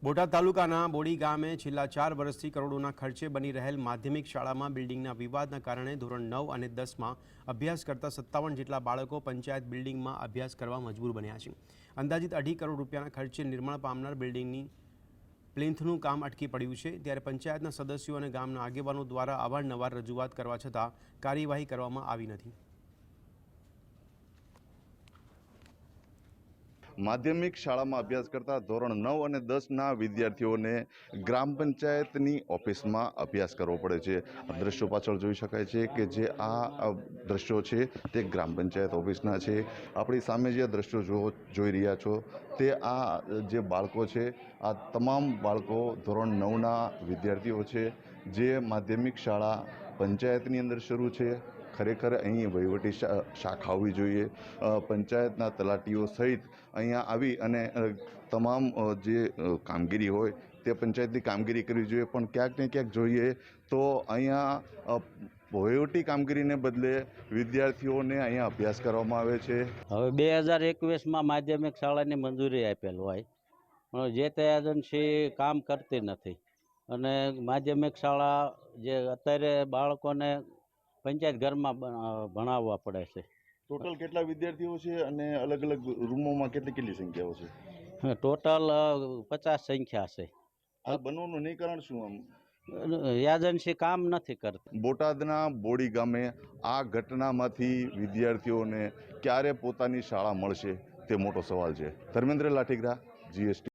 બોટાદ તાલુકાના બોડી ગામે છેલ્લા 4 વર્ષથી કરોડોના ખર્ચે બની રહેલ માધ્યમિક શાળામાં બિલ્ડિંગના વિવાદના કારણે ધોરણ 9 અને 10માં અભ્યાસ કરતા 57 જેટલા બાળકો પંચાયત બિલ્ડિંગમાં અભ્યાસ કરવા મજબૂર બન્યા છે। અંદાજિત 2.5 કરોડ રૂપિયાના ખર્ચે નિર્માણ પામનાર બિલ્ડિંગની પ્લિન્થનું કામ અટકી પડ્યું છે। ત્યારે પંચાયતના સદસ્યો અને ગામના આગેવાનો દ્વારા અવારનવાર રજૂઆત કરવા છતાં કાર્યવાહી કરવામાં આવી નથી। माध्यमिक शाला में अभ्यास करता धोरण 9 और 10 ना विद्यार्थियों ने ग्राम पंचायतनी ऑफिस में अभ्यास करवो पड़े छे। दृश्यों पाछळ जोई शकाय छे के जे आ दृश्यों छे ते ग्राम पंचायत ऑफिसना छे। आपणी सामे जे दृश्यों जोई रह्या छो ते आ जे बाळको छे आ तमाम बाळको धोरण 9 ना विद्यार्थीओ छे जे माध्यमिक शाला पंचायतनी अंदर शरू छे। खरेखर अहीं वहीवटी शाखा होवी जोईए। पंचायतना तलाटीओ सहित अहींया आवी अने तमाम जे कामगीरी होय ते पंचायतनी कामगीरी करवी जोईए। पण क्यांक ने क्यांक जोईए तो अहींया वहीवटी कामगीरीने बदले विद्यार्थीओने अहींया अभ्यास करवामां आवे छे। हवे 2021 में माध्यमिक शाळानी मंजूरी आपेल होय पण जे ते एजन्सी काम करती नथी अने माध्यमिक शाळा जे अत्यारे बाळकोने पंचायत घर में भणाववा पड़े छे। टोटल केटला विद्यार्थीओ छे अने अलग अलग रूमोमां केटली संख्याओ छे? टोटल 50 संख्या छे। आ बनવાનું નહીં કારણ શું? एजन्सी काम નથી करती। બોટાદના બોડી ગામે આ ઘટનામાંથી વિદ્યાર્થીઓને ક્યારે પોતાની શાળા મળશે તે મોટો સવાલ છે। ધર્મેન્દ્ર લાઠીગરા, GST।